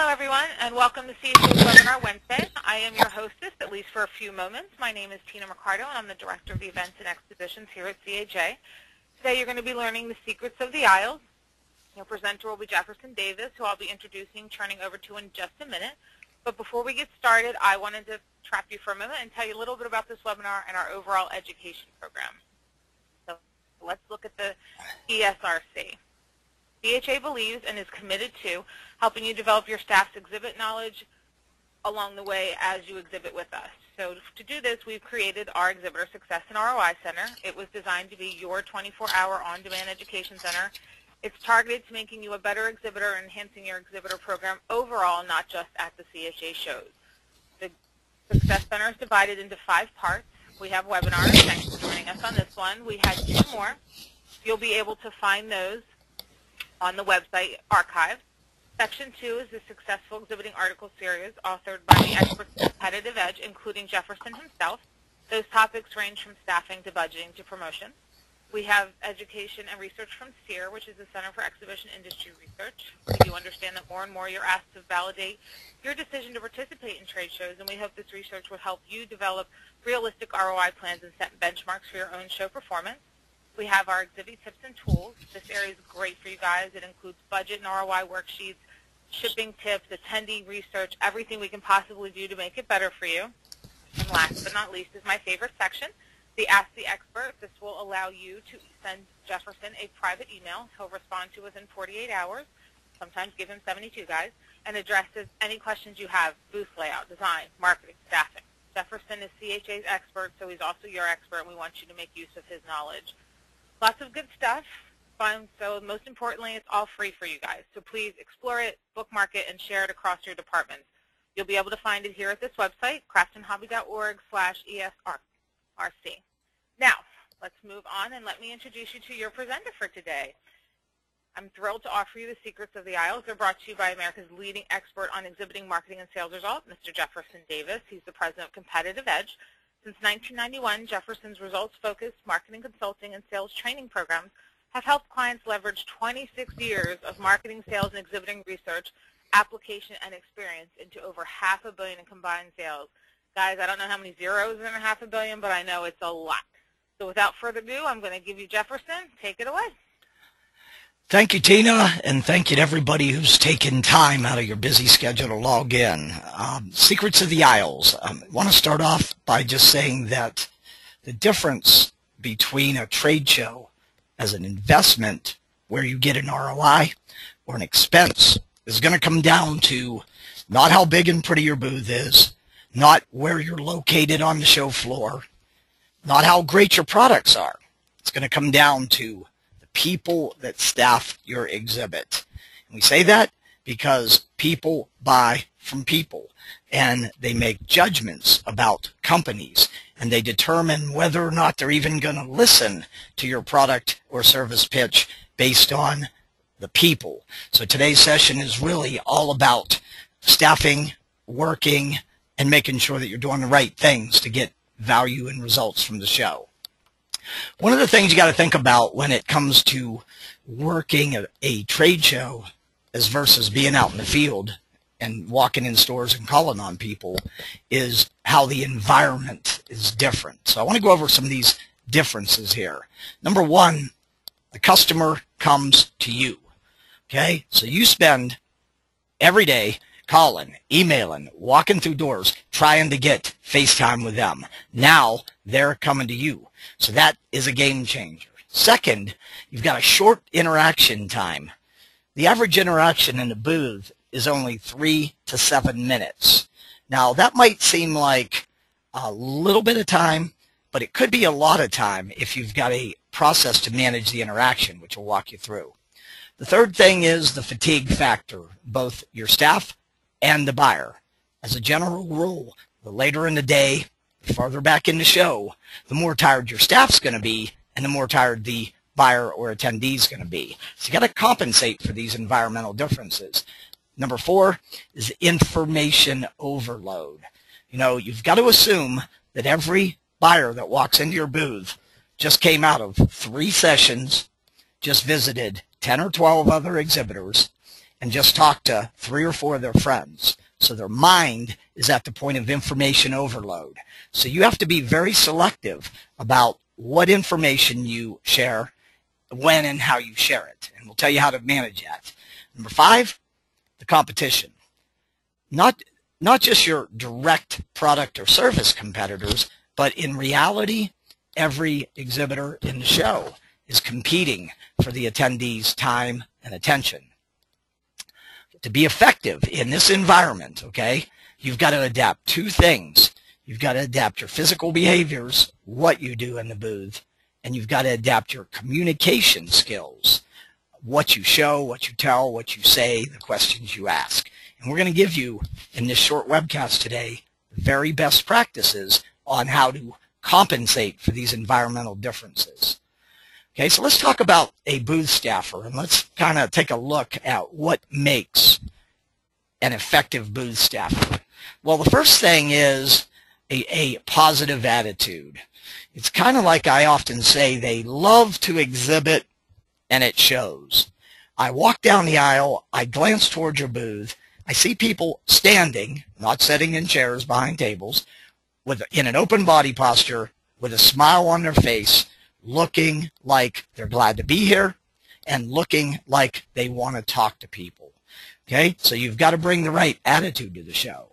Hello, everyone, and welcome to CHA's Webinar Wednesday. I am your hostess, at least for a few moments. My name is Tina Mercado, and I'm the Director of the Events and Exhibitions here at CHA. Today, you're going to be learning the secrets of the aisles. Your presenter will be Jefferson Davis, who I'll be introducing, turning over to in just a minute. But before we get started, I wanted to trap you for a moment and tell you a little bit about this webinar and our overall education program. So let's look at the ESRC. CHA believes and is committed to helping you develop your staff's exhibit knowledge along the way as you exhibit with us. So to do this, we've created our Exhibitor Success and ROI Center. It was designed to be your 24-hour on-demand education center. It's targeted to making you a better exhibitor and enhancing your exhibitor program overall, not just at the CHA shows. The Success Center is divided into 5 parts. We have webinars. Thanks for joining us on this one. We had 2 more. You'll be able to find those on the website archive. Section 2 is the Successful Exhibiting Article Series authored by the experts in Competitive Edge, including Jefferson himself. Those topics range from staffing to budgeting to promotion. We have education and research from CEAR, which is the Center for Exhibition Industry Research. We do understand that more and more you're asked to validate your decision to participate in trade shows, and we hope this research will help you develop realistic ROI plans and set benchmarks for your own show performance. We have our exhibit tips and tools. This area is great for you guys. It includes budget and ROI worksheets, shipping tips, attendee research, everything we can possibly do to make it better for you. And last but not least is my favorite section, the Ask the Expert. This will allow you to send Jefferson a private email. He'll respond to within 48 hours, sometimes give him 72 guys, and addresses any questions you have, booth layout, design, marketing, staffing. Jefferson is CHA's expert, so he's also your expert, and we want you to make use of his knowledge. Lots of good stuff. Fun. So most importantly, it's all free for you guys. So please explore it, bookmark it, and share it across your departments. You'll be able to find it here at this website, craftsandhobby.org/ESRC. Now, let's move on and let me introduce you to your presenter for today. I'm thrilled to offer you the secrets of the aisles. They're brought to you by America's leading expert on exhibiting, marketing, and sales results, Mr. Jefferson Davis. He's the president of Competitive Edge. Since 1991, Jefferson's results-focused marketing consulting and sales training programs have helped clients leverage 26 years of marketing, sales, and exhibiting research, application, and experience into over $500 million in combined sales. Guys, I don't know how many zeros in $500 million, but I know it's a lot. So without further ado, I'm going to give you Jefferson. Take it away. Thank you, Tina, and thank you to everybody who's taken time out of your busy schedule to log in. Secrets of the aisles. I want to start off by just saying that the difference between a trade show as an investment where you get an ROI or an expense is going to come down to not how big and pretty your booth is, not where you're located on the show floor, not how great your products are. It's going to come down to people that staff your exhibit. And we say that because people buy from people, and they make judgments about companies, and they determine whether or not they're even going to listen to your product or service pitch based on the people. So today's session is really all about staffing, working, and making sure that you're doing the right things to get value and results from the show. One of the things you got to think about when it comes to working at a trade show as versus being out in the field and walking in stores and calling on people is how the environment is different. So I want to go over some of these differences here. Number one, the customer comes to you. Okay, so you spend every day calling, emailing, walking through doors, trying to get FaceTime with them. Now they're coming to you. So that is a game changer. Second, you've got a short interaction time. The average interaction in the booth is only 3 to 7 minutes. Now that might seem like a little bit of time, but it could be a lot of time if you've got a process to manage the interaction, which will walk you through. The third thing is the fatigue factor, both your staff and the buyer. As a general rule, the later in the day, the farther back in the show, the more tired your staff's going to be, and the more tired the buyer or attendee is going to be. So you got to compensate for these environmental differences. Number 4 is information overload. You know, you've got to assume that every buyer that walks into your booth just came out of 3 sessions, just visited 10 or 12 other exhibitors, and just talk to 3 or 4 of their friends. So their mind is at the point of information overload. So you have to be very selective about what information you share, when and how you share it. And we'll tell you how to manage that. Number 5, the competition. Not just your direct product or service competitors, but in reality, every exhibitor in the show is competing for the attendees' time and attention. To be effective in this environment, okay, you've got to adapt 2 things. You've got to adapt your physical behaviors, what you do in the booth, and you've got to adapt your communication skills, what you show, what you tell, what you say, the questions you ask. And we're going to give you, in this short webcast today, the very best practices on how to compensate for these environmental differences. Okay, so let's talk about a booth staffer, and let's kind of take a look at what makes an effective booth staffer. Well, the first thing is a positive attitude. It's kind of like I often say, they love to exhibit, and it shows. I walk down the aisle, I glance towards your booth, I see people standing, not sitting in chairs behind tables, in an open body posture, with a smile on their face, looking like they're glad to be here and looking like they want to talk to people. Okay, so you've got to bring the right attitude to the show.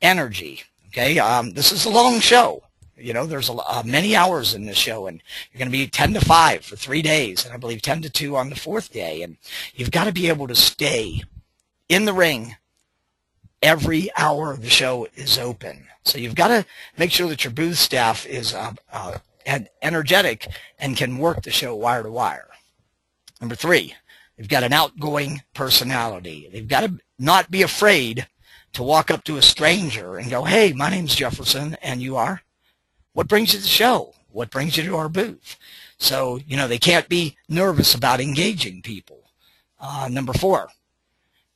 Energy. Okay, this is a long show. You know, there's many hours in this show, and you're going to be 10 to 5 for 3 days, and I believe 10 to 2 on the 4th day. And you've got to be able to stay in the ring every hour of the show is open. So you've got to make sure that your booth staff is energetic and can work the show wire to wire. Number 3, they've got an outgoing personality. They've got to not be afraid to walk up to a stranger and go, "Hey, my name's Jefferson, and you are? What brings you to the show? What brings you to our booth?" So, you know, they can't be nervous about engaging people. Number 4,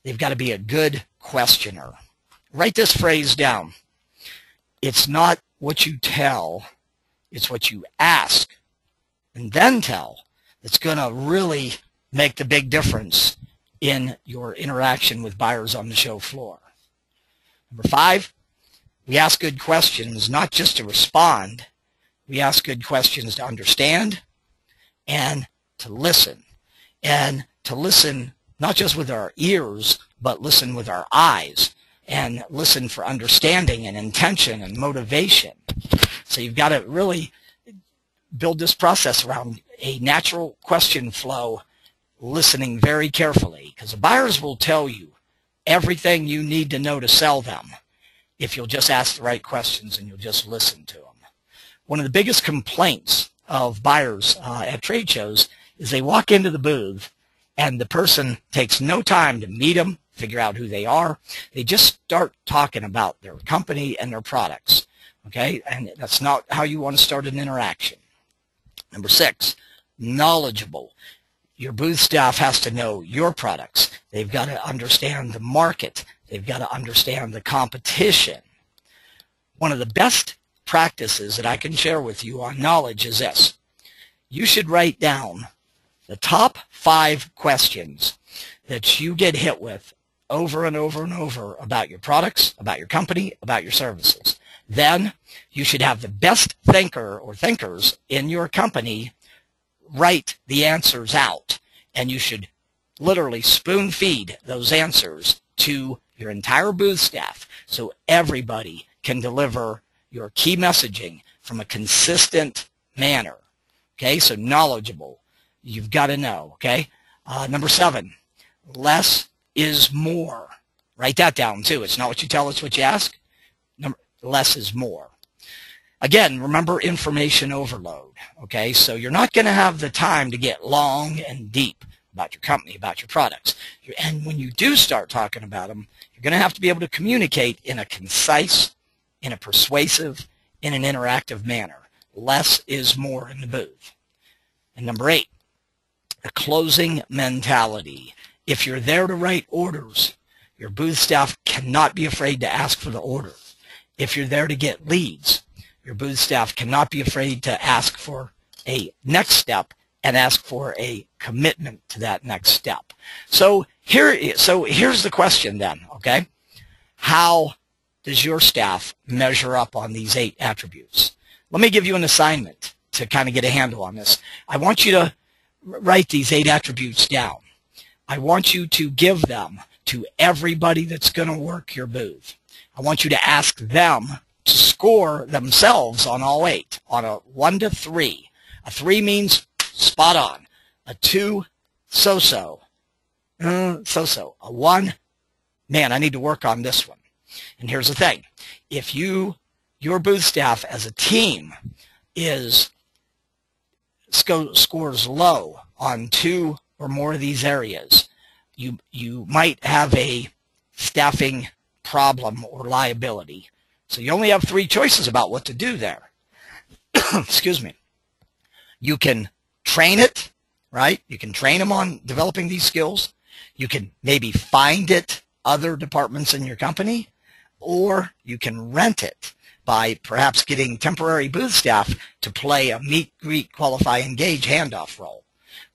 they've got to be a good questioner. Write this phrase down. It's not what you tell, it's what you ask and then tell that's going to really make the big difference in your interaction with buyers on the show floor. Number 5, we ask good questions, not just to respond. We ask good questions to understand and to listen. And to listen not just with our ears, but listen with our eyes, and listen for understanding and intention and motivation. So you've got to really build this process around a natural question flow, listening very carefully, because the buyers will tell you everything you need to know to sell them if you'll just ask the right questions and you'll just listen to them. One of the biggest complaints of buyers at trade shows is they walk into the booth and the person takes no time to meet them, figure out who they are. They just start talking about their company and their products. Okay, and that's not how you want to start an interaction. Number 6, knowledgeable. Your booth staff has to know your products. They've got to understand the market. They've got to understand the competition. One of the best practices that I can share with you on knowledge is this. You should write down the top 5 questions that you get hit with over and over and over about your products, about your company, about your services. Then you should have the best thinker or thinkers in your company write the answers out, and you should literally spoon feed those answers to your entire booth staff so everybody can deliver your key messaging from a consistent manner. Okay, so knowledgeable. You've got to know, okay? Number 7, less is more. Write that down too. It's not what you tell, it's what you ask. Less is more. Again, remember information overload, okay? So you're not going to have the time to get long and deep about your company, about your products. And when you do start talking about them, you're going to have to be able to communicate in a concise, in a persuasive, in an interactive manner. Less is more in the booth. And number 8, the closing mentality. If you're there to write orders, your booth staff cannot be afraid to ask for the order. If you're there to get leads, your booth staff cannot be afraid to ask for a next step and ask for a commitment to that next step. So So here's the question then, okay? How does your staff measure up on these 8 attributes? Let me give you an assignment to kind of get a handle on this. I want you to write these 8 attributes down. I want you to give them to everybody that's going to work your booth. I want you to ask them to score themselves on all 8 on a 1 to 3. A 3 means spot on. A 2, so-so. So-so. A 1, man, I need to work on this one. And here's the thing. If your booth staff as a team scores low on 2 or more of these areas, you might have a staffing problem or liability. So you only have 3 choices about what to do there. Excuse me. You can train it, right? You can train them on developing these skills. You can maybe find it other departments in your company, or you can rent it by perhaps getting temporary booth staff to play a meet, greet, qualify, engage handoff role.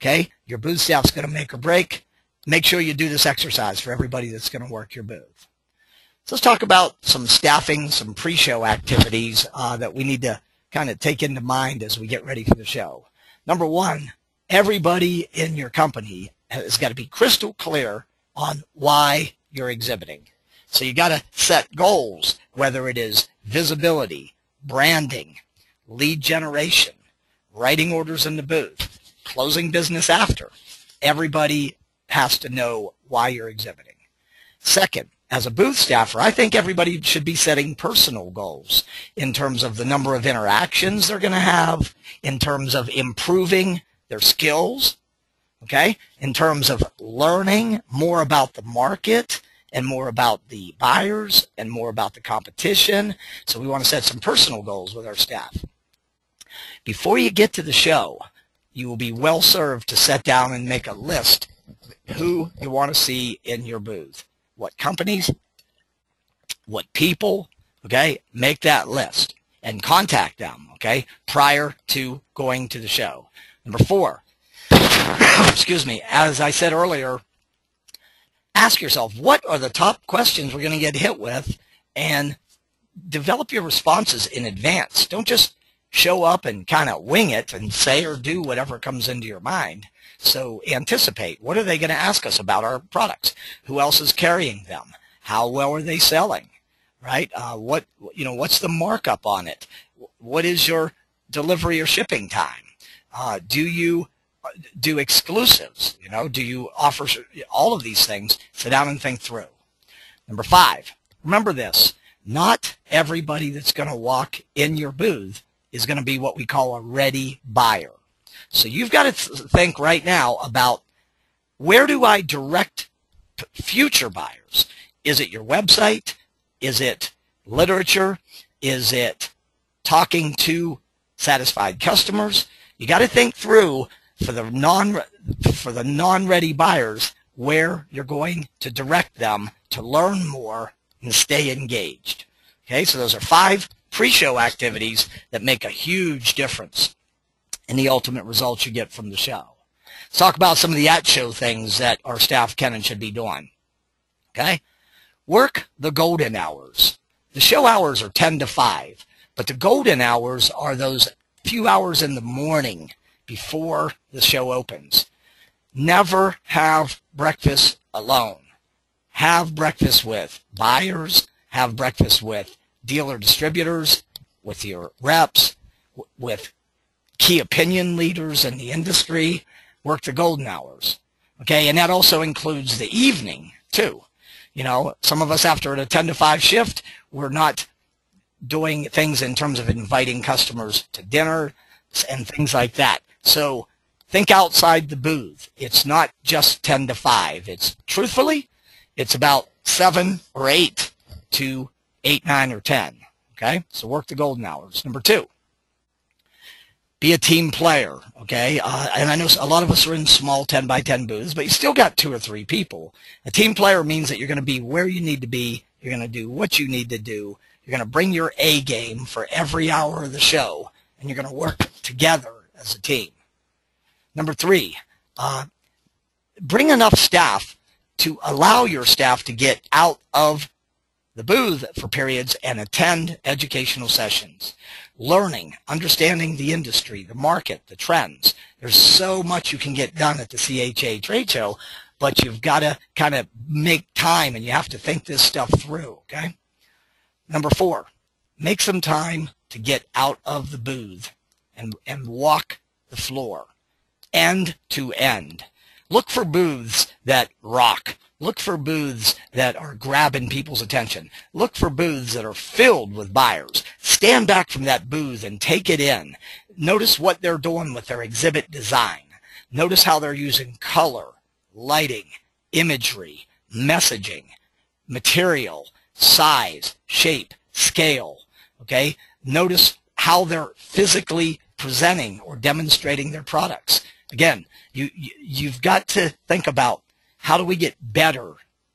Okay? Your booth staff's going to make or break. Make sure you do this exercise for everybody that's going to work your booth. So let's talk about some staffing, some pre-show activities that we need to kind of take into mind as we get ready for the show. Number 1, everybody in your company has got to be crystal clear on why you're exhibiting. So you got to set goals, whether it is visibility, branding, lead generation, writing orders in the booth, closing business after. Everybody has to know why you're exhibiting. Second, as a booth staffer, I think everybody should be setting personal goals in terms of the number of interactions they're going to have, in terms of improving their skills, okay, in terms of learning more about the market and more about the buyers and more about the competition. So we want to set some personal goals with our staff. Before you get to the show, you will be well served to sit down and make a list of who you want to see in your booth. What companies, what people, okay? Make that list and contact them, okay, prior to going to the show. Number 4, excuse me, as I said earlier, ask yourself, what are the top questions we're going to get hit with, and develop your responses in advance. Don't just show up and kind of wing it and say or do whatever comes into your mind. So anticipate. What are they going to ask us about our products? Who else is carrying them? How well are they selling? Right? What's the markup on it? What is your delivery or shipping time? Do you do exclusives? Do you offer all of these things? Sit down and think through. Number 5, remember this. Not everybody that's going to walk in your booth is going to be what we call a ready buyer. So you've got to think right now about, where do I direct future buyers? Is it your website? Is it literature? Is it talking to satisfied customers? You got to think through for the non-ready buyers where you're going to direct them to learn more and stay engaged. Okay, so those are 5 pre-show activities that make a huge difference in the ultimate results you get from the show. Let's talk about some of the at-show things that our staff can and should be doing. Okay, work the golden hours. The show hours are 10 to 5, but the golden hours are those few hours in the morning before the show opens. Never have breakfast alone. Have breakfast with buyers, have breakfast with dealer distributors, with your reps, with key opinion leaders in the industry. Work the golden hours. Okay, and that also includes the evening too. Some of us after a 10 to 5 shift, we're not doing things in terms of inviting customers to dinner and things like that. So think outside the booth. It's not just 10 to 5. Truthfully, it's about 7 or 8 to 8, 9, or 10. Okay, so work the golden hours. Number 2, be a team player. Okay, and I know a lot of us are in small 10 by 10 booths, but you still got 2 or 3 people. A team player means that you're going to be where you need to be. You're going to do what you need to do. You're going to bring your A game for every hour of the show, and you're going to work together as a team. Number 3, bring enough staff to allow your staff to get out of the booth for periods and attend educational sessions. Learning, understanding the industry, the market, the trends. There's so much you can get done at the CHA trade show, but you've got to kind of make time, and you have to think this stuff through, okay? Number 4, make some time to get out of the booth and walk the floor, end to end. Look for booths that rock. Look for booths that are grabbing people's attention. Look for booths that are filled with buyers. Stand back from that booth and take it in. Notice what they're doing with their exhibit design. Notice how they're using color, lighting, imagery, messaging, material, size, shape, scale. Okay? Notice how they're physically presenting or demonstrating their products. Again, you've got to think about, how do we get better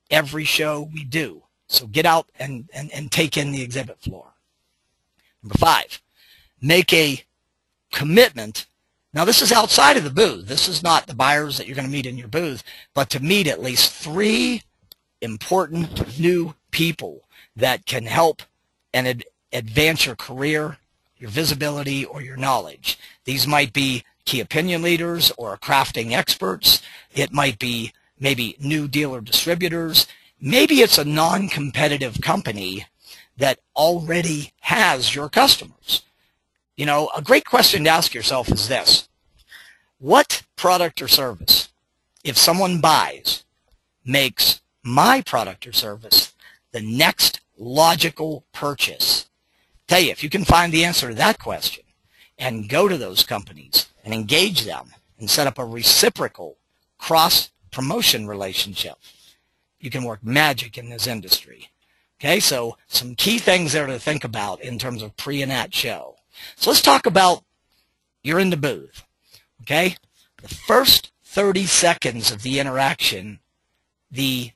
every show we do? So get out and take in the exhibit floor. Number 5, make a commitment. Now, this is outside of the booth. This is not the buyers that you're going to meet in your booth, but to meet at least 3 important new people that can help and advance your career, your visibility, or your knowledge. These might be key opinion leaders or crafting experts. It might be maybe new dealer distributors. Maybe it's a non-competitive company that already has your customers. You know, a great question to ask yourself is this: what product or service, if someone buys, makes my product or service the next logical purchase? Tell you, if you can find the answer to that question and go to those companies and engage them and set up a reciprocal cross-promotion relationship, you can work magic in this industry. Okay, so some key things there to think about in terms of pre and at show. So let's talk about, you're in the booth. Okay, the first 30 seconds of the interaction, the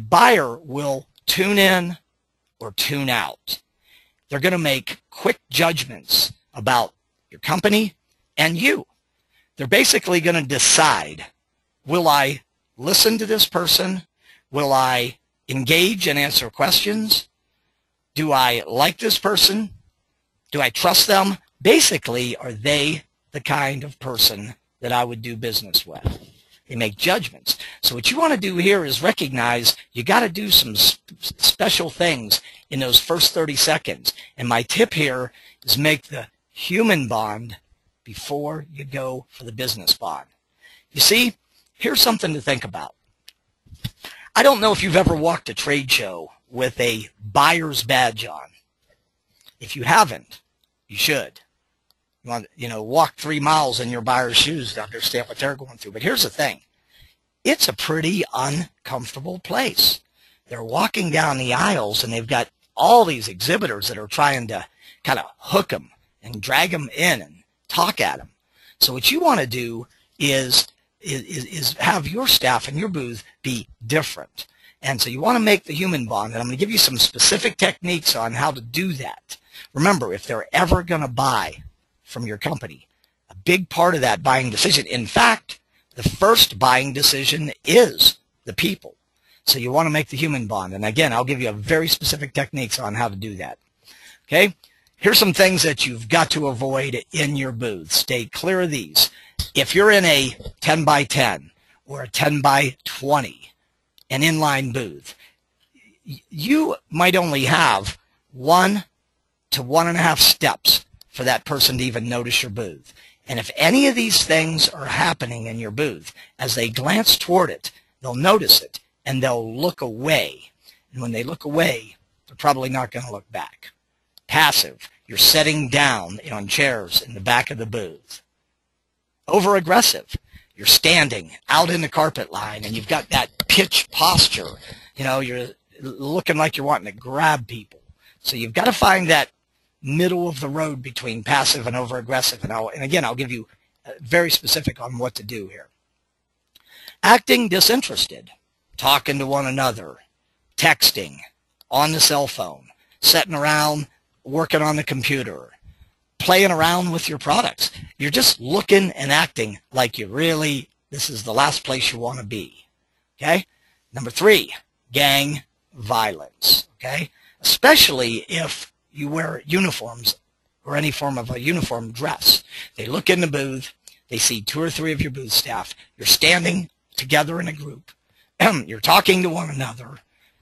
buyer will tune in or tune out. They're going to make quick judgments about your company and you. They're basically going to decide, will I listen to this person? Will I engage and answer questions? Do I like this person? Do I trust them? Basically, are they the kind of person that I would do business with? They make judgments. So what you want to do here is recognize you got to do some special things in those first 30 seconds. And my tip here is make the human bond before you go for the business bond. You see, here's something to think about. I don't know if you've ever walked a trade show with a buyer's badge on. If you haven't, you should. You want to, walk 3 miles in your buyer's shoes to understand what they're going through. But here's the thing. It's a pretty uncomfortable place. They're walking down the aisles, and they've got all these exhibitors that are trying to kind of hook them and drag them in and talk at them. So what you want to do is have your staff and your booth be different. And so you want to make the human bond, and I'm going to give you some specific techniques on how to do that. Remember, if they're ever going to buy from your company, a big part of that buying decision, in fact, the first buying decision is the people. So you want to make the human bond. And again, I'll give you a very specific techniques on how to do that. Okay? Here's some things that you've got to avoid in your booth. Stay clear of these. If you're in a 10 by 10 or a 10 by 20, an inline booth, you might only have 1 to 1.5 steps for that person to even notice your booth. And if any of these things are happening in your booth, as they glance toward it, they'll notice it and they'll look away. And when they look away, they're probably not going to look back. Passive, you're sitting down on chairs in the back of the booth. Over-aggressive, you're standing out in the carpet line and you've got that pitch posture. You're looking like you're wanting to grab people. So you've got to find that middle of the road between passive and over-aggressive. And again, I'll give you very specific on what to do here. Acting disinterested, talking to one another, texting, on the cell phone, sitting around, working on the computer, playing around with your products. You're just looking and acting like this is the last place you want to be. Okay? Number 3, gang violence, okay? Especially if you wear uniforms or any form of a uniform dress. They look in the booth, they see 2 or 3 of your booth staff. You're standing together in a group. You're talking to one another.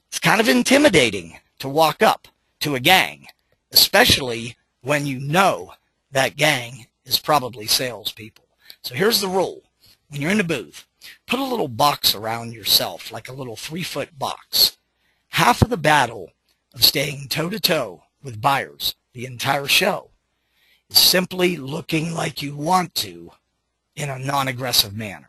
It's kind of intimidating to walk up to a gang, especially when you know that gang is probably salespeople. So here's the rule. When you're in the booth, put a little box around yourself, like a little 3-foot box. Half of the battle of staying toe-to-toe with buyers the entire show is simply looking like you want to in a non-aggressive manner.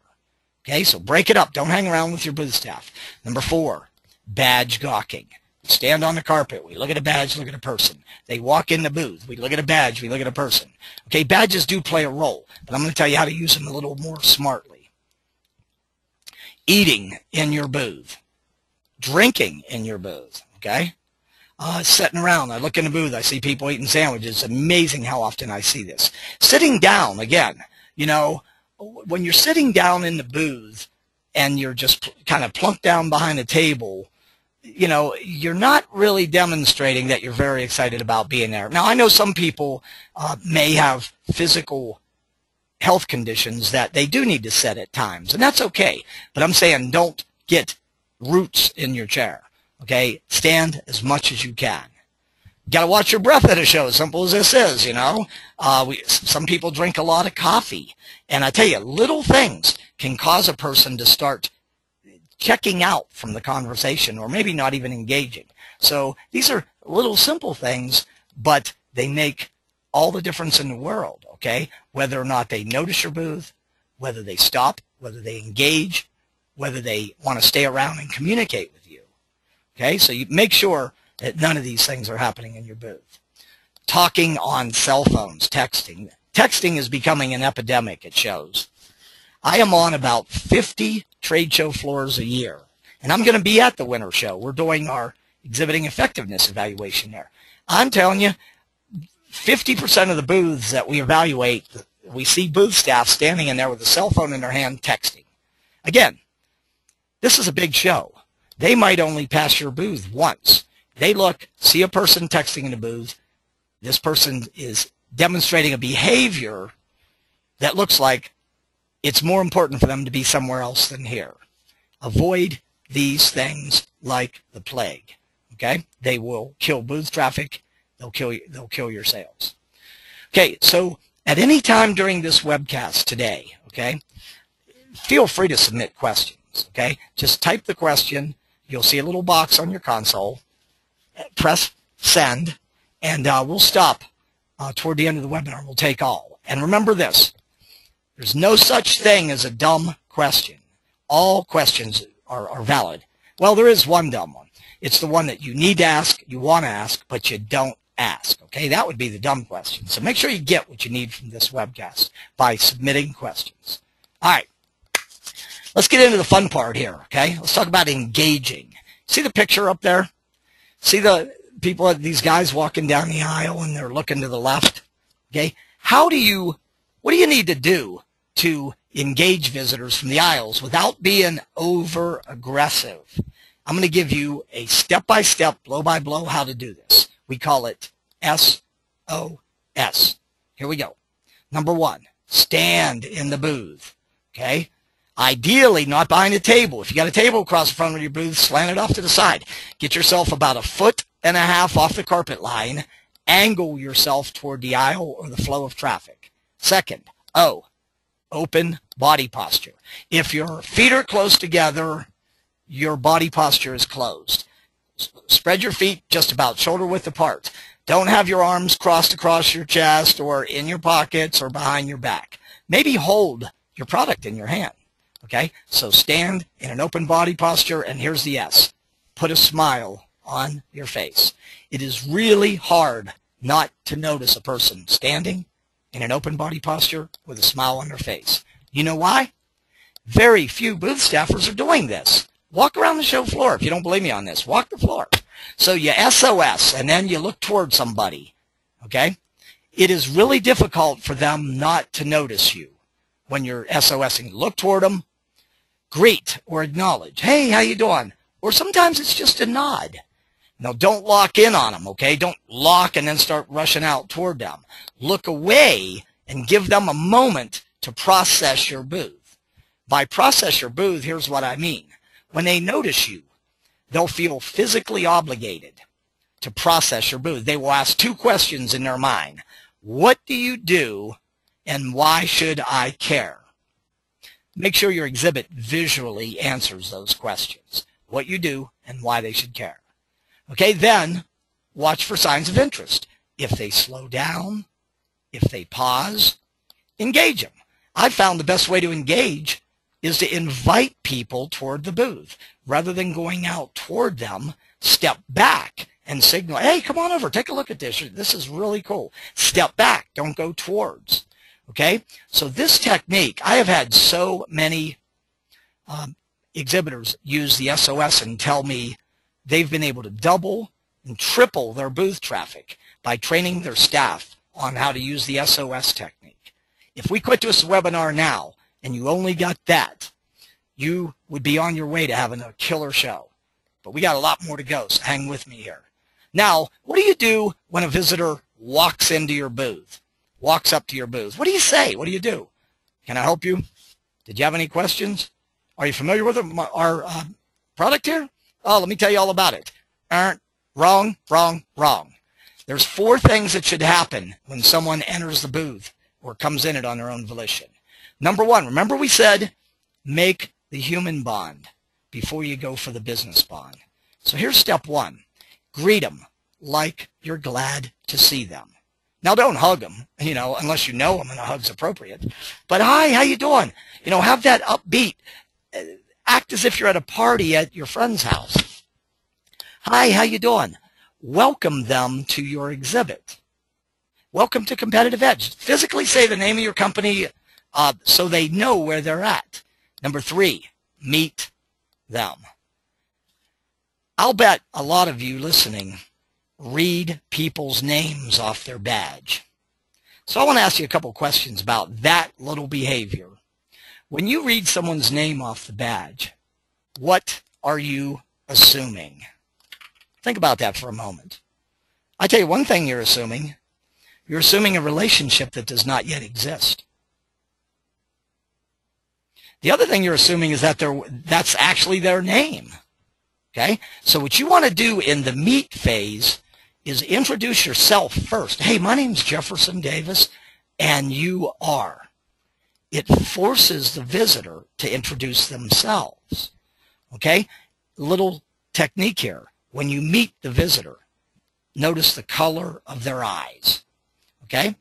Okay, so break it up. Don't hang around with your booth staff. Number 4, badge gawking. Stand on the carpet. We look at a badge, look at a person. They walk in the booth. We look at a badge, we look at a person. Okay, badges do play a role, but I'm going to tell you how to use them a little more smartly. Eating in your booth. Drinking in your booth. Okay? Sitting around. I look in the booth. I see people eating sandwiches. It's amazing how often I see this. Sitting down, again, you know, when you're sitting down in the booth and you're just kind of plunked down behind a table, you know, you're not really demonstrating that you're very excited about being there. Now, I know some people may have physical health conditions that they do need to sit at times, and that's okay. But I'm saying don't get roots in your chair, okay? Stand as much as you can. You got to watch your breath at a show, as simple as this is, you know. Some people drink a lot of coffee, and I tell you, little things can cause a person to start checking out from the conversation or maybe not even engaging. So these are little simple things, but they make all the difference in the world, okay? Whether or not they notice your booth, whether they stop, whether they engage, whether they want to stay around and communicate with you, okay? So you make sure that none of these things are happening in your booth. Talking on cell phones, texting. Texting is becoming an epidemic, it shows. I am on about 50 trade show floors a year, and I'm going to be at the winter show. We're doing our exhibiting effectiveness evaluation there. I'm telling you, 50% of the booths that we evaluate, we see booth staff standing in there with a cell phone in their hand texting. Again, this is a big show. They might only pass your booth once. They look, see a person texting in the booth. This person is demonstrating a behavior that looks like it's more important for them to be somewhere else than here. Avoid these things like the plague, okay? They will kill booth traffic. They'll kill your sales. Okay, so at any time during this webcast today, okay, feel free to submit questions, okay? Just type the question. You'll see a little box on your console. Press send, and we'll stop toward the end of the webinar. We'll take all. And remember this. There's no such thing as a dumb question. All questions are valid. Well, there is one dumb one. It's the one that you need to ask, you want to ask, but you don't ask. Okay, that would be the dumb question. So make sure you get what you need from this webcast by submitting questions. All right, let's get into the fun part here. Okay, let's talk about engaging. See the picture up there? See the people, these guys walking down the aisle and they're looking to the left? Okay, what do you need to do to engage visitors from the aisles without being over aggressive? I'm going to give you a step-by-step, blow-by-blow how to do this. We call it SOS. Here we go. Number 1, stand in the booth. Okay? Ideally, not behind a table. If you got a table across the front of your booth, slant it off to the side. Get yourself about 1.5 feet off the carpet line. Angle yourself toward the aisle or the flow of traffic. Second, open body posture. If your feet are close together, your body posture is closed. Spread your feet just about shoulder width apart. Don't have your arms crossed across your chest or in your pockets or behind your back. Maybe hold your product in your hand. Okay, so stand in an open body posture, and here's the S. Put a smile on your face. It is really hard not to notice a person standing in an open body posture with a smile on their face. You know why? Very few booth staffers are doing this. Walk around the show floor. If you don't believe me on this, walk the floor. So you SOS, and then you look toward somebody, okay? It is really difficult for them not to notice you when you're SOSing. Look toward them. Greet or acknowledge. Hey, how you doing? Or sometimes it's just a nod. Now, don't lock in on them, okay? Don't lock and then start rushing out toward them. Look away and give them a moment to process your booth. By process your booth, here's what I mean. When they notice you, they'll feel physically obligated to process your booth. They will ask 2 questions in their mind. What do you do and why should I care? Make sure your exhibit visually answers those questions. What you do and why they should care. Okay, then watch for signs of interest. If they slow down, if they pause, engage them. I found the best way to engage is to invite people toward the booth. Rather than going out toward them, step back and signal, hey, come on over, take a look at this. This is really cool. Step back, don't go towards. Okay, so this technique, I have had so many exhibitors use the SOS and tell me they've been able to double and triple their booth traffic by training their staff on how to use the SOS technique. If we quit this webinar now and you only got that, you would be on your way to having a killer show. But we got a lot more to go, so hang with me here. Now, what do you do when a visitor walks into your booth, walks up to your booth? What do you say? What do you do? Can I help you? Did you have any questions? Are you familiar with our product here? Oh, let me tell you all about it. Wrong, wrong, wrong. There's 4 things that should happen when someone enters the booth or comes in it on their own volition. Number 1, remember we said make the human bond before you go for the business bond. So here's step 1. Greet them like you're glad to see them. Now, don't hug them, unless you know them and a hug's appropriate. But hi, how you doing? Have that upbeat. Act as if you're at a party at your friend's house. Hi, how you doing? Welcome them to your exhibit. Welcome to Competitive Edge. Physically say the name of your company so they know where they're at. Number 3, meet them. I'll bet a lot of you listening read people's names off their badge. So I want to ask you a couple questions about that little behavior. When you read someone's name off the badge, what are you assuming? Think about that for a moment. I tell you one thing you're assuming. You're assuming a relationship that does not yet exist. The other thing you're assuming is that that's actually their name. Okay? So what you want to do in the meet phase is introduce yourself first. Hey, my name's Jefferson Davis, and you are. It forces the visitor to introduce themselves. Okay? Little technique here. When you meet the visitor, notice the color of their eyes. Okay?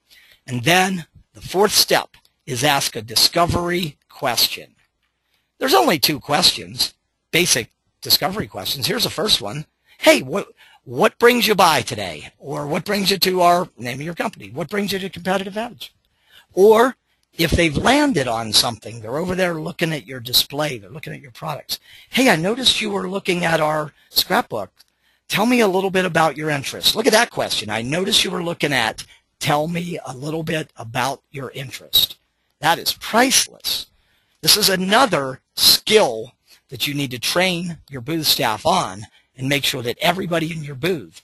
And then the 4th step is ask a discovery question. There's only 2 questions, basic discovery questions. Here's the first one. Hey, what brings you by today? Or what brings you to our name of your company? What brings you to Competitive Edge? Or if they've landed on something, they're over there looking at your display, they're looking at your products. Hey, I noticed you were looking at our scrapbook. Tell me a little bit about your interest. Look at that question. I noticed you were looking at, tell me a little bit about your interest. That is priceless. This is another skill that you need to train your booth staff on and make sure that everybody in your booth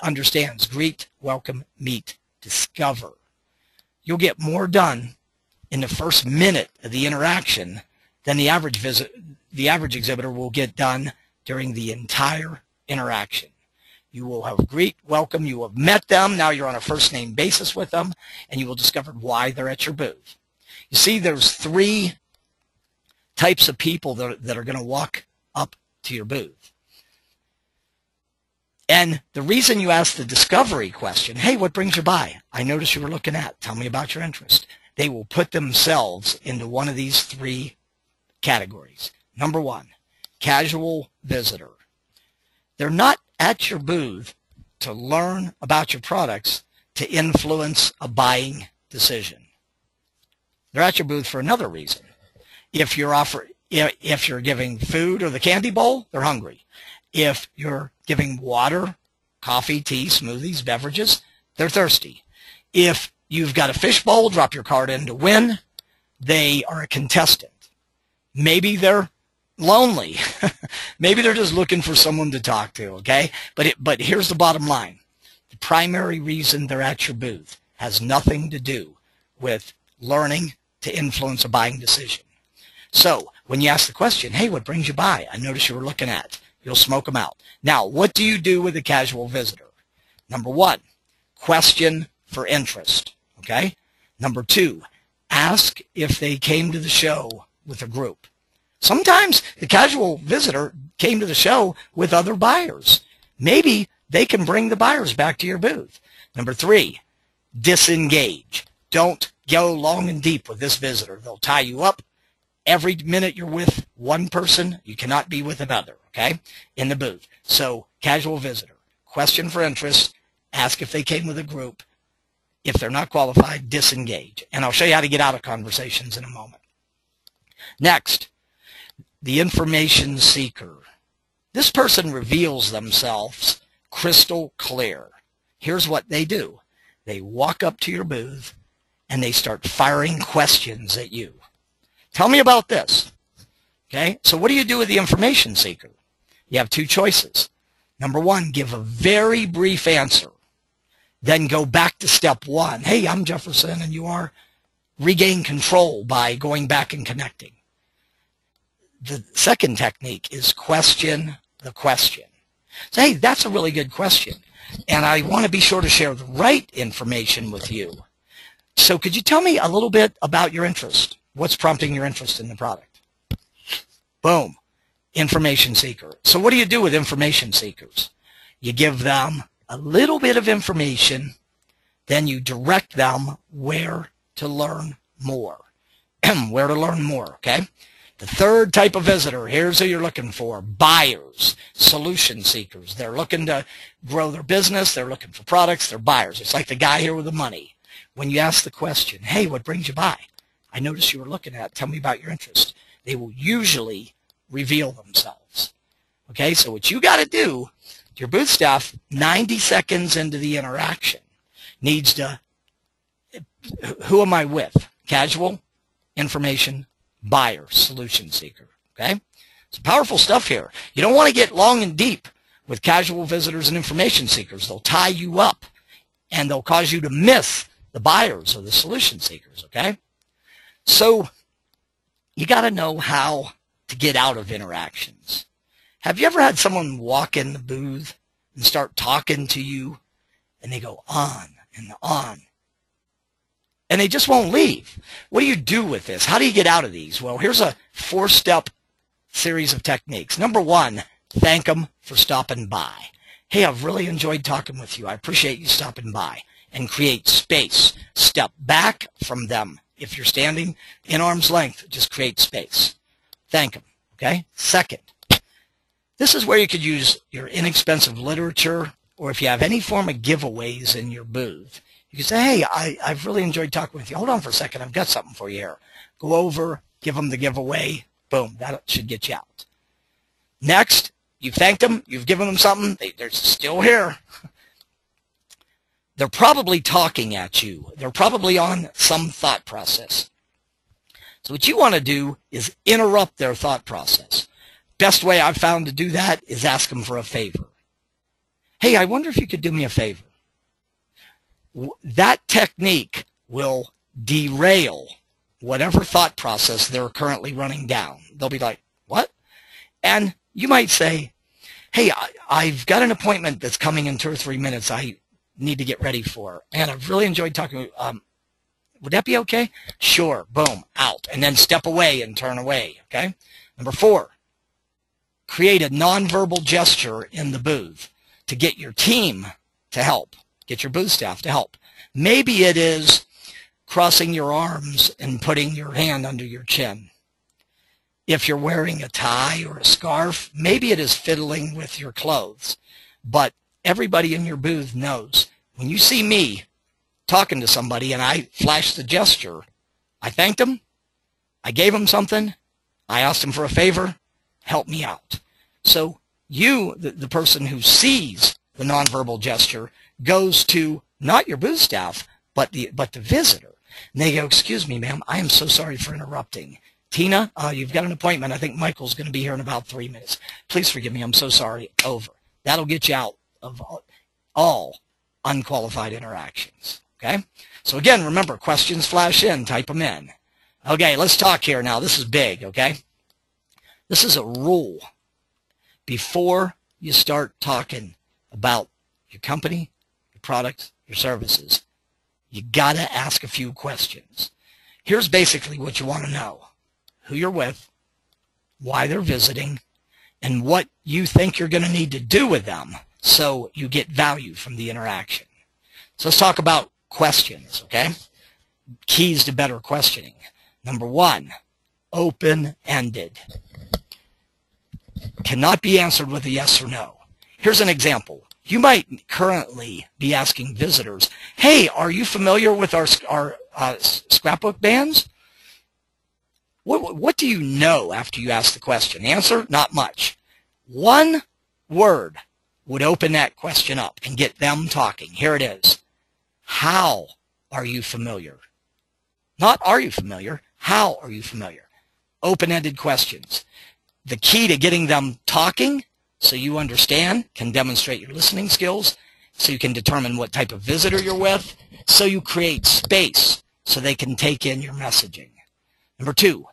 understands greet, welcome, meet, discover. You'll get more done in the first minute of the interaction than the average exhibitor will get done during the entire interaction. You will have greet, welcome, you have met them, now you're on a first name basis with them, and you will discover why they're at your booth. You see, there's 3 types of people that are going to walk up to your booth. And the reason you ask the discovery question, hey, what brings you by? I noticed you were looking at. Tell me about your interest. They will put themselves into one of these 3 categories. Number 1, casual visitor. They're not at your booth to learn about your products to influence a buying decision. They're at your booth for another reason. If you're giving food or the candy bowl, they're hungry. If you're giving water, coffee, tea, smoothies, beverages, they're thirsty. If you've got a fish bowl, drop your card in to win, they are a contestant. Maybe they're lonely. Maybe they're just looking for someone to talk to, okay? But here's the bottom line. The primary reason they're at your booth has nothing to do with learning to influence a buying decision. So when you ask the question, hey, what brings you by? I noticed you were looking at. You'll smoke them out. Now, what do you do with a casual visitor? Number one, question for interest, okay? Number two, ask if they came to the show with a group. Sometimes the casual visitor came to the show with other buyers. Maybe they can bring the buyers back to your booth. Number three, disengage. Don't go long and deep with this visitor. They'll tie you up. Every minute you're with one person, you cannot be with another, okay, in the booth. So casual visitor, question for interest, ask if they came with a group. If they're not qualified, disengage. And I'll show you how to get out of conversations in a moment. Next, the information seeker. This person reveals themselves crystal clear. Here's what they do. They walk up to your booth and they start firing questions at you. Tell me about this. Okay, so what do you do with the information seeker? You have two choices. Number one, give a very brief answer. Then go back to step one. Hey, I'm Jefferson, and you are. Regain control by going back and connecting. The second technique is question the question. So, hey, that's a really good question, and I want to be sure to share the right information with you. So could you tell me a little bit about your interest? What's prompting your interest in the product? Boom. Information seeker. So what do you do with information seekers? You give them a little bit of information, then you direct them where to learn more. Where to learn more, okay? The third type of visitor, here's who you're looking for. Buyers, solution seekers. They're looking to grow their business. They're looking for products. They're buyers. It's like the guy here with the money. When you ask the question, hey, what brings you by? I noticed you were looking at. Tell me about your interest. They will usually reveal themselves. Okay, so what you got to do, your booth staff, 90 seconds into the interaction, needs to, who am I with? Casual, information, buyer, solution seeker. Okay, it's powerful stuff here. You don't want to get long and deep with casual visitors and information seekers. They'll tie you up and they'll cause you to miss the buyers or the solution seekers. Okay, so you got to know how to get out of interactions. Have you ever had someone walk in the booth and start talking to you and they go on and on and they just won't leave? What do you do with this? How do you get out of these? Well, here's a 4-step series of techniques. Number one, thank them for stopping by. Hey, I've really enjoyed talking with you. I appreciate you stopping by. And create space. Step back from them. If you're standing in arm's length, just create space. Thank them. Okay? Second, this is where you could use your inexpensive literature, or if you have any form of giveaways in your booth, you can say, hey, I've really enjoyed talking with you. Hold on for a second. I've got something for you here. Go over, give them the giveaway. Boom. That should get you out. Next, you've thanked them. You've given them something. They're still here. They're probably talking at you. They're probably on some thought process. So what you want to do is interrupt their thought process. Best way I've found to do that is ask them for a favor. Hey, I wonder if you could do me a favor. That technique will derail whatever thought process they're currently running down. They'll be like, what? And you might say, hey, I've got an appointment that's coming in 2 or 3 minutes I need to get ready for. And I've really enjoyed talking to you. Would that be okay? Sure. Boom. Out. And then step away and turn away. Okay? Number 4, create a nonverbal gesture in the booth to get your team to help. Get your booth staff to help. Maybe it is crossing your arms and putting your hand under your chin. If you're wearing a tie or a scarf, maybe it is fiddling with your clothes. But everybody in your booth knows when you see me talking to somebody and I flash the gesture, I thanked them, I gave them something, I asked them for a favor, help me out. So you, the person who sees the nonverbal gesture, goes to not your booth staff, but the visitor. And they go, excuse me, ma'am, I am so sorry for interrupting. Tina, you've got an appointment. I think Michael's going to be here in about 3 minutes. Please forgive me. I'm so sorry. Over. That'll get you out of all unqualified interactions. Okay? So again, remember, questions flash in. Type them in. Okay, let's talk here now. This is big, okay? This is a rule. Before you start talking about your company, your products, your services, you got to ask a few questions. Here's basically what you want to know. Who you're with, why they're visiting, and what you think you're going to need to do with them so you get value from the interaction. So let's talk about questions, okay? Keys to better questioning. Number 1, open-ended. Cannot be answered with a yes or no. Here's an example. You might currently be asking visitors, hey, are you familiar with our scrapbook bands? What do you know after you ask the question? The answer, not much. One word would open that question up and get them talking. Here it is. How are you familiar? Not are you familiar? How are you familiar? Open-ended questions. The key to getting them talking so you understand, can demonstrate your listening skills, so you can determine what type of visitor you're with, so you create space so they can take in your messaging. Number 2,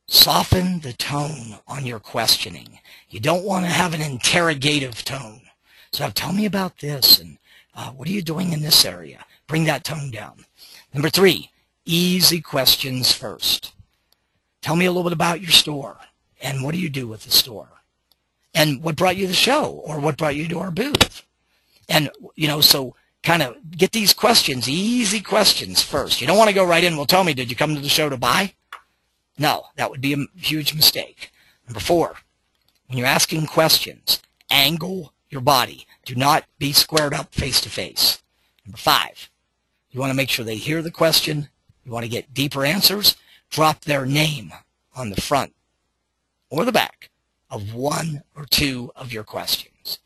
soften the tone on your questioning. You don't want to have an interrogative tone. So tell me about this, and what are you doing in this area? Bring that tone down. Number 3, easy questions first. Tell me a little bit about your store, and what do you do with the store? And what brought you to the show, or what brought you to our booth? And, so kind of get these questions, easy questions first. You don't want to go right in, well, tell me, did you come to the show to buy? No, that would be a huge mistake. Number 4, when you're asking questions, angle your body. Do not be squared up face to face. Number 5, you want to make sure they hear the question. You want to get deeper answers. Drop their name on the front or the back of 1 or 2 of your questions.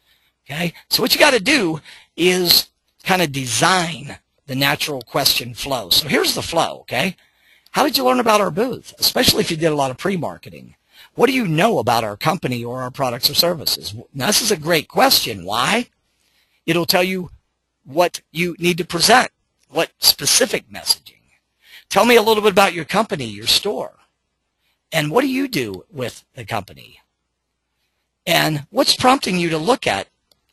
Okay? So what you got to do is kind of design the natural question flow. So here's the flow, okay? How did you learn about our booth, especially if you did a lot of pre-marketing? What do you know about our company or our products or services? Now, this is a great question. Why? It'll tell you what you need to present, what specific messaging. Tell me a little bit about your company, your store, and what do you do with the company? And what's prompting you to look at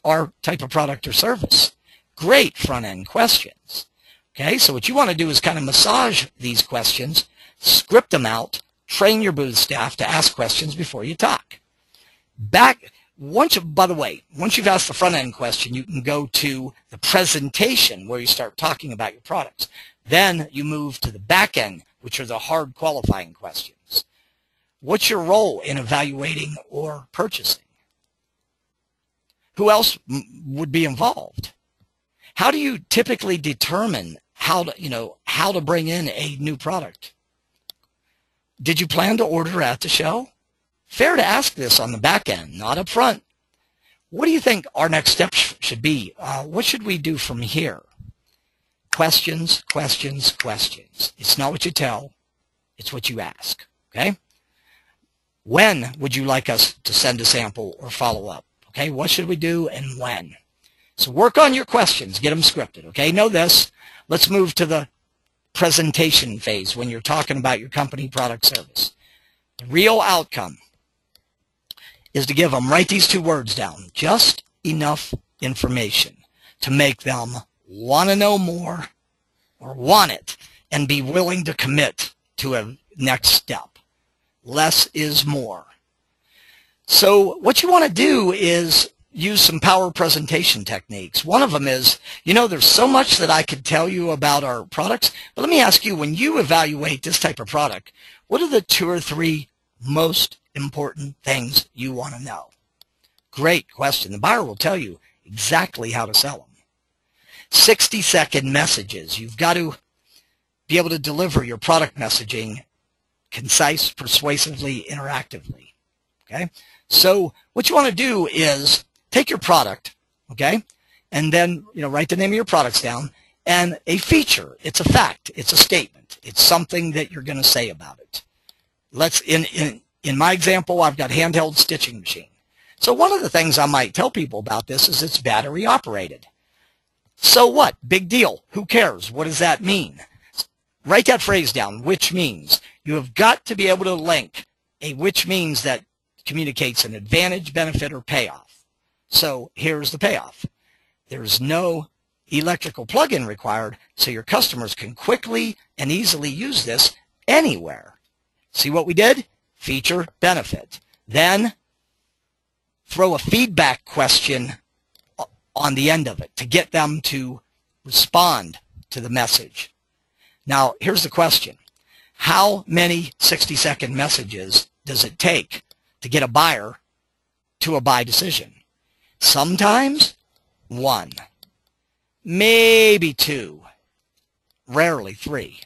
our type of product or service? Great front-end questions. Okay, so what you want to do is kind of massage these questions, script them out, train your booth staff to ask questions before you talk. By the way, once you've asked the front-end question, you can go to the presentation where you start talking about your products. Then you move to the back end, which are the hard qualifying questions. What's your role in evaluating or purchasing? Who else would be involved? How do you typically determine how to bring in a new product? Did you plan to order at the show? Fair to ask this on the back end, not up front. What do you think our next step should be? What should we do from here? Questions, questions, questions. It's not what you tell, it's what you ask, okay? When would you like us to send a sample or follow up? Okay, what should we do and when? So work on your questions, get them scripted, okay? Know this. Let's move to the presentation phase when you're talking about your company, product, service. The real outcome is to give them, write these 2 words down, just enough information to make them want to know more or want it and be willing to commit to a next step. Less is more. So what you want to do is use some power presentation techniques. One of them is, there's so much that I could tell you about our products, but let me ask you, when you evaluate this type of product, what are the 2 or 3 most important things you want to know? Great question. The buyer will tell you exactly how to sell them. 60-second messages. You've got to be able to deliver your product messaging concise, persuasively, interactively. Okay? So what you want to do is take your product, okay, and then write the name of your products down, and a feature. It's a fact. It's a statement. It's something that you're going to say about it. in my example, I've got handheld stitching machine. So one of the things I might tell people about this is it's battery operated. So what? Big deal. Who cares? What does that mean? Write that phrase down, which means. You have got to be able to link a which means that communicates an advantage, benefit, or payoff. So here's the payoff. There's no electrical plug-in required, so your customers can quickly and easily use this anywhere. See what we did? Feature, benefit. Then throw a feedback question on the end of it to get them to respond to the message. Now, here's the question. How many 60-second messages does it take to get a buyer to a buy decision? Sometimes 1, maybe 2, rarely 3.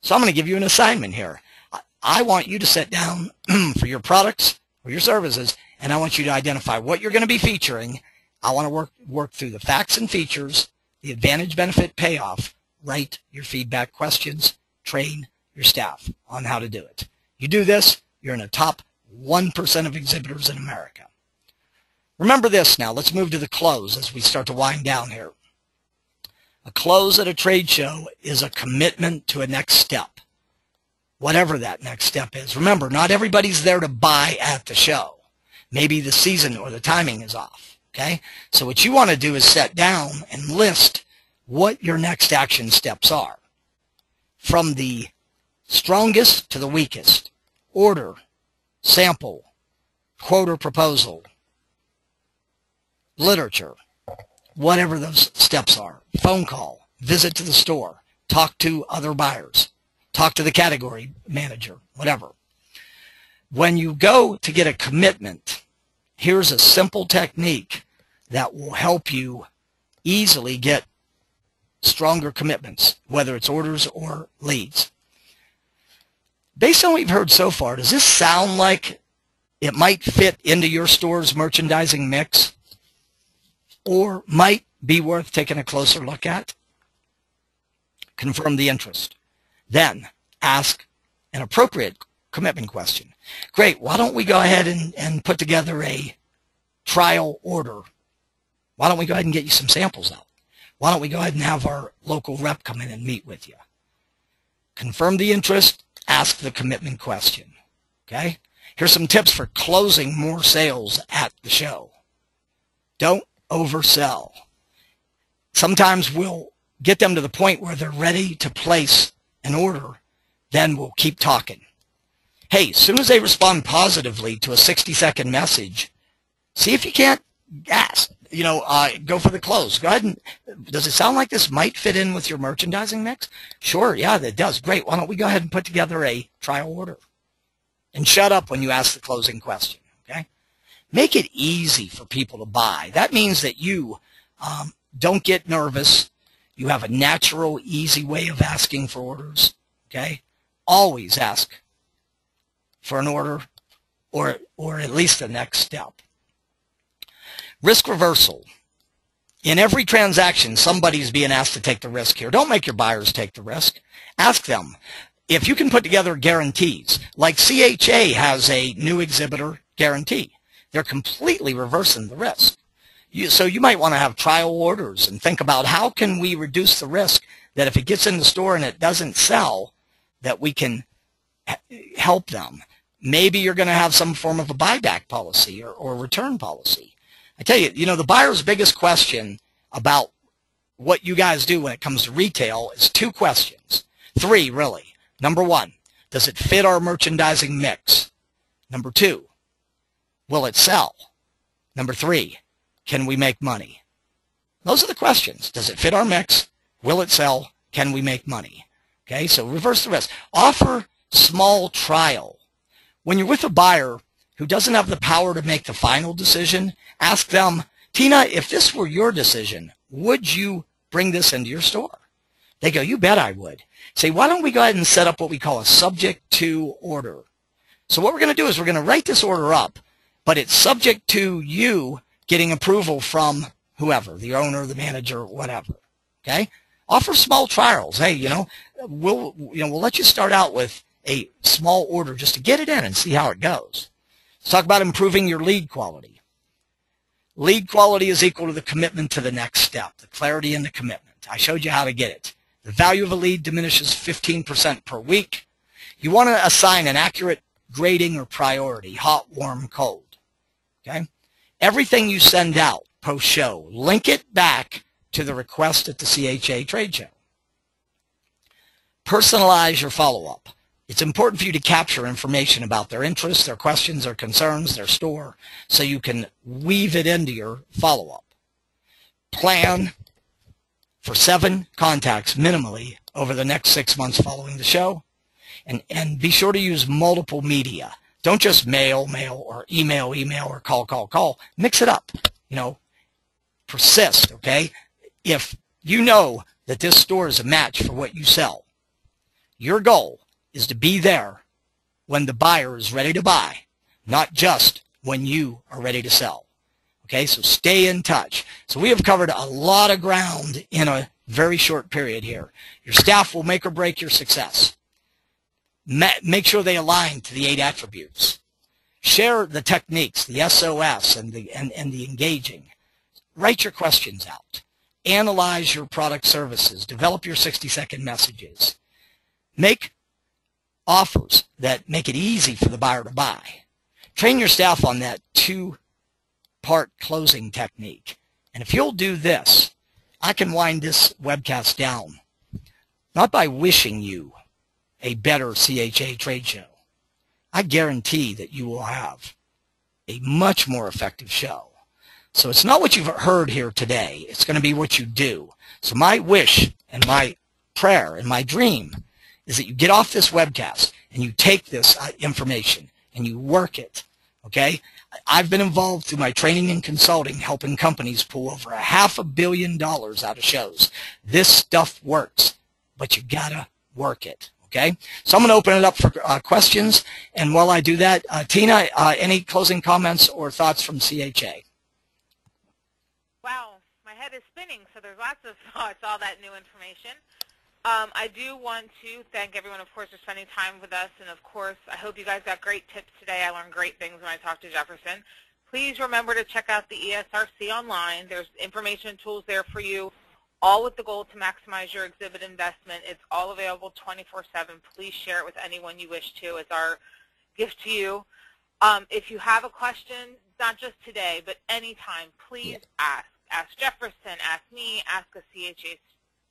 So I'm going to give you an assignment here. I want you to sit down for your products or your services, and I want you to identify what you're going to be featuring. I want to work through the facts and features, the advantage, benefit, payoff, write your feedback questions, train your staff on how to do it. You do this, you're in the top 1% of exhibitors in America. Remember this now. Let's move to the close as we start to wind down here. A close at a trade show is a commitment to a next step, whatever that next step is. Remember, not everybody's there to buy at the show. Maybe the season or the timing is off. Okay? So what you want to do is sit down and list what your next action steps are. From the strongest to the weakest. Order, sample, quote or proposal, literature, whatever those steps are. Phone call, visit to the store, talk to other buyers, talk to the category manager, whatever. When you go to get a commitment, here's a simple technique that will help you easily get stronger commitments, whether it's orders or leads. Based on what you've heard so far, does this sound like it might fit into your store's merchandising mix or might be worth taking a closer look at? Confirm the interest. Then ask an appropriate commitment question. Great, why don't we go ahead and put together a trial order? Why don't we go ahead and get you some samples out? Why don't we go ahead and have our local rep come in and meet with you? Confirm the interest. Ask the commitment question. Okay? Here's some tips for closing more sales at the show. Don't oversell. Sometimes we'll get them to the point where they're ready to place an order, then we'll keep talking. Hey, as soon as they respond positively to a 60-second message, see if you can't ask. Go for the close. Go ahead and, does it sound like this might fit in with your merchandising mix? Sure, yeah, that does. Great. Why don't we go ahead and put together a trial order? And shut up when you ask the closing question, okay? Make it easy for people to buy. That means that you don't get nervous. You have a natural, easy way of asking for orders, okay? Always ask for an order or at least the next step. Risk reversal. In every transaction, somebody's being asked to take the risk here. Don't make your buyers take the risk. Ask them. If you can put together guarantees, like CHA has a new exhibitor guarantee, they're completely reversing the risk. So you might want to have trial orders and think about how can we reduce the risk that if it gets in the store and it doesn't sell, that we can help them. Maybe you're going to have some form of a buyback policy or return policy. I tell you, the buyer's biggest question about what you guys do when it comes to retail is 2 questions. 3, really. Number 1, does it fit our merchandising mix? Number 2, will it sell? Number 3, can we make money? Those are the questions. Does it fit our mix? Will it sell? Can we make money? Okay, so reverse the risk. Offer small trial. When you're with a buyer who doesn't have the power to make the final decision, ask them, Tina, if this were your decision, would you bring this into your store? They go, you bet I would. Say, why don't we go ahead and set up what we call a subject to order? So what we're going to do is we're going to write this order up, but it's subject to you getting approval from whoever, the owner, the manager, whatever. Okay? Offer small trials. Hey, we'll let you start out with a small order just to get it in and see how it goes. Let's talk about improving your lead quality. Lead quality is equal to the commitment to the next step, the clarity and the commitment. I showed you how to get it. The value of a lead diminishes 15% per week. You want to assign an accurate grading or priority, hot, warm, cold. Okay? Everything you send out post-show, link it back to the request at the CHA trade show. Personalize your follow-up. It's important for you to capture information about their interests, their questions, their concerns, their store, so you can weave it into your follow-up. Plan for 7 contacts minimally over the next 6 months following the show, and be sure to use multiple media. Don't just mail, or email, or call. Mix it up. Persist, okay? If you know that this store is a match for what you sell, your goal is to be there when the buyer is ready to buy, not just when you are ready to sell. Okay, so stay in touch. So we have covered a lot of ground in a very short period here. Your staff will make or break your success. Make sure they align to the 8 attributes. Share the techniques, the SOS and the engaging. Write your questions out. Analyze your product services. Develop your 60-second messages. Make offers that make it easy for the buyer to buy. Train your staff on that 2-part closing technique. And if you'll do this, I can wind this webcast down, not by wishing you a better CHA trade show. I guarantee that you will have a much more effective show. So it's not what you've heard here today. It's going to be what you do. So my wish and my prayer and my dream is that you get off this webcast and you take this information and you work it, okay? I've been involved through my training and consulting helping companies pull over $500 million out of shows. This stuff works, but you gotta work it, okay? So I'm going to open it up for questions, and while I do that, Tina, any closing comments or thoughts from CHA? Wow, my head is spinning, so there's lots of thoughts, all that new information. I do want to thank everyone, of course, for spending time with us. And, of course, I hope you guys got great tips today. I learned great things when I talked to Jefferson. Please remember to check out the ESRC online. There's information and tools there for you, all with the goal to maximize your exhibit investment. It's all available 24/7. Please share it with anyone you wish to. It's our gift to you. If you have a question, not just today, but anytime, please ask. Ask Jefferson, ask me, ask a CHA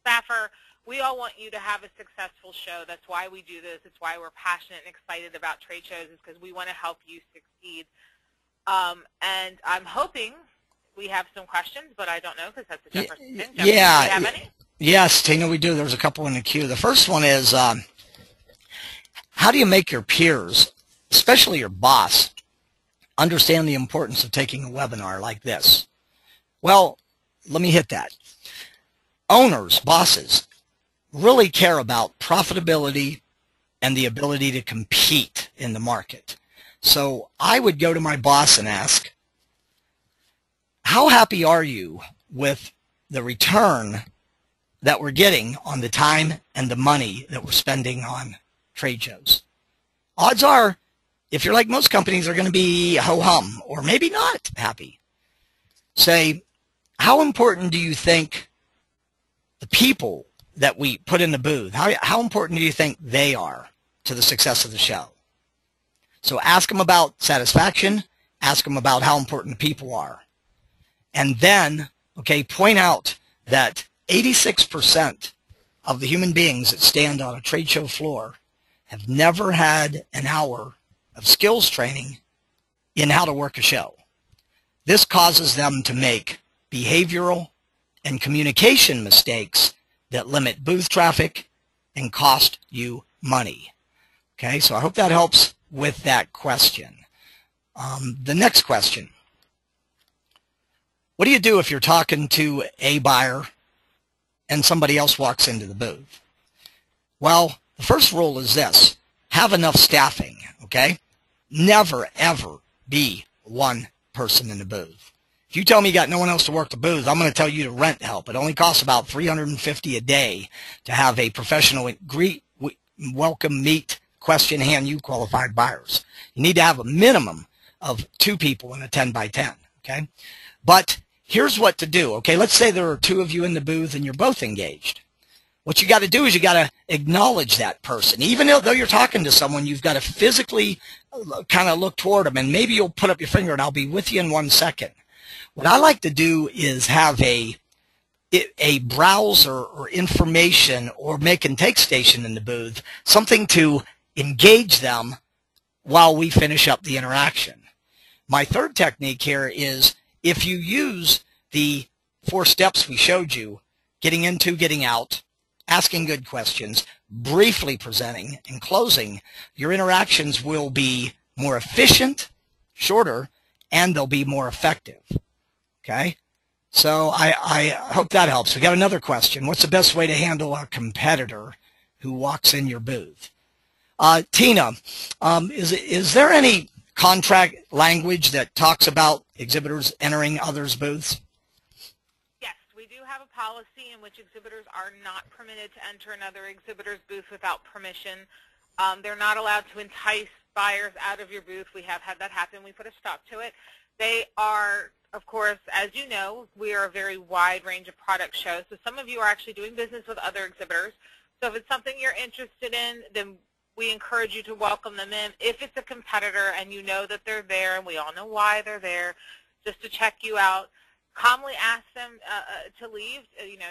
staffer. We all want you to have a successful show. That's why we do this. It's why we're passionate and excited about trade shows, is because we want to help you succeed. And I'm hoping we have some questions, but I don't know because that's a Jefferson thing. Jefferson, do you have any? Yes, Tina, we do. There's a couple in the queue. The first one is, how do you make your peers, especially your boss, understand the importance of taking a webinar like this? Well, let me hit that. Owners, bosses, really care about profitability and the ability to compete in the market. So I would go to my boss and ask, how happy are you with the return that we're getting on the time and the money that we're spending on trade shows? Odds are, if you're like most companies, are going to be ho-hum or maybe not happy. Say, how important do you think the people that we put in the booth, how important do you think they are to the success of the show? So ask them about satisfaction, ask them about how important people are. And then, okay, point out that 86% of the human beings that stand on a trade show floor have never had an hour of skills training in how to work a show. This causes them to make behavioral and communication mistakes that limit booth traffic and cost you money. Okay, so I hope that helps with that question. The next question. What do you do if you're talking to a buyer and somebody else walks into the booth? Well, the first rule is this. Have enough staffing, okay? Never, ever be one person in the booth. If you tell me you got no one else to work the booth, I'm going to tell you to rent help. It only costs about $350 a day to have a professional greet, welcome, meet, question hand you qualified buyers. You need to have a minimum of 2 people in a 10 by 10, okay? But here's what to do, okay? Let's say there are 2 of you in the booth and you're both engaged. What you got to do is you got to acknowledge that person. Even though you're talking to someone, you've got to physically kind of look toward them, and maybe you'll put up your finger and I'll be with you in 1 second. What I like to do is have a browser or information or make and take station in the booth, something to engage them while we finish up the interaction. My third technique here is if you use the 4 steps we showed you, getting into, getting out, asking good questions, briefly presenting, and closing, your interactions will be more efficient, shorter, and they'll be more effective. Okay? So I hope that helps. We got another question. What's the best way to handle a competitor who walks in your booth? Tina, is there any contract language that talks about exhibitors entering others' booths? Yes, we do have a policy in which exhibitors are not permitted to enter another exhibitor's booth without permission. They're not allowed to entice buyers out of your booth. We have had that happen. We put a stop to it. They are, of course, as you know, we are a very wide range of product shows. So some of you are actually doing business with other exhibitors. So if it's something you're interested in, then we encourage you to welcome them in. If it's a competitor and you know that they're there, and we all know why they're there, just to check you out, calmly ask them to leave,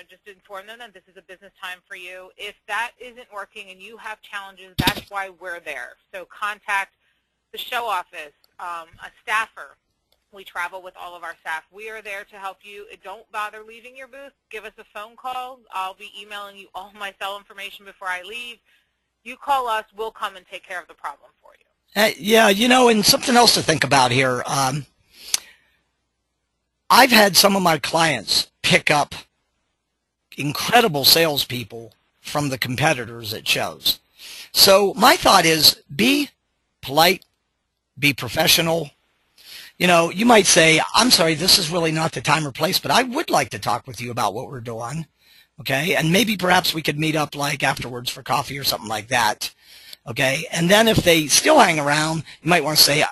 just inform them that this is a business time for you. If that isn't working and you have challenges, that's why we're there. So contact the show office, a staffer. We travel with all of our staff. We are there to help you. Don't bother leaving your booth. Give us a phone call. I'll be emailing you all my cell information before I leave. You call us, we'll come and take care of the problem for you. Yeah, and something else to think about here. I've had some of my clients pick up incredible salespeople from the competitors at shows. So my thought is be polite, be professional. You might say, I'm sorry, this is really not the time or place, but I would like to talk with you about what we're doing. Okay, and maybe perhaps we could meet up like afterwards for coffee or something like that. Okay, and then if they still hang around, you might want to say,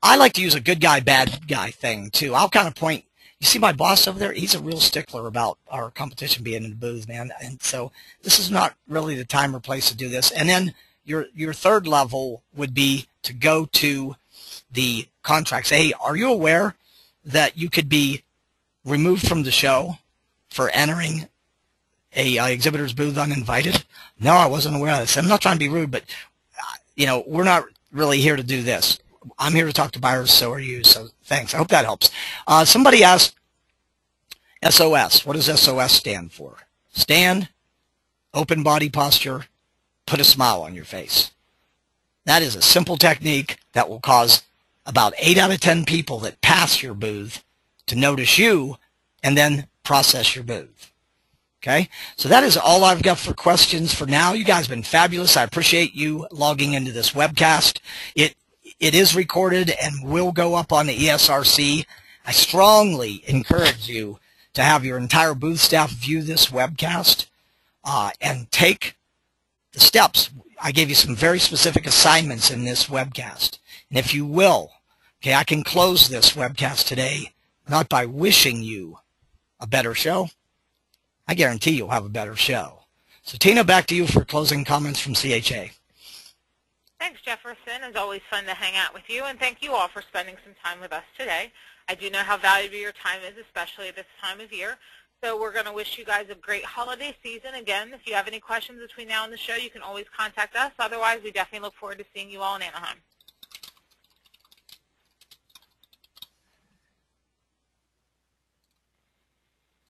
I like to use a good guy, bad guy thing too. I'll kind of point, you see my boss over there? He's a real stickler about our competition being in the booth, man. And so this is not really the time or place to do this. And then your third level would be to go to the contracts. Hey, are you aware that you could be removed from the show for entering a exhibitor's booth uninvited? No, I wasn't aware of this. I'm not trying to be rude, but we're not really here to do this. I'm here to talk to buyers, so are you. So thanks. I hope that helps. Somebody asked SOS. What does SOS stand for? Stand, open body posture, put a smile on your face. That is a simple technique that will cause about 8 out of 10 people that pass your booth to notice you and then process your booth. Okay, so that is all I've got for questions for now. You guys have been fabulous. I appreciate you logging into this webcast. It is recorded and will go up on the ESRC. I strongly encourage you to have your entire booth staff view this webcast and take the steps. I gave you some very specific assignments in this webcast. And if you will, okay, I can close this webcast today not by wishing you a better show. I guarantee you'll have a better show. So Tina, back to you for closing comments from CHA. Thanks, Jefferson. It's always fun to hang out with you, and thank you all for spending some time with us today. I do know how valuable your time is, especially at this time of year. So we're going to wish you guys a great holiday season. Again, if you have any questions between now and the show, you can always contact us. Otherwise, we definitely look forward to seeing you all in Anaheim.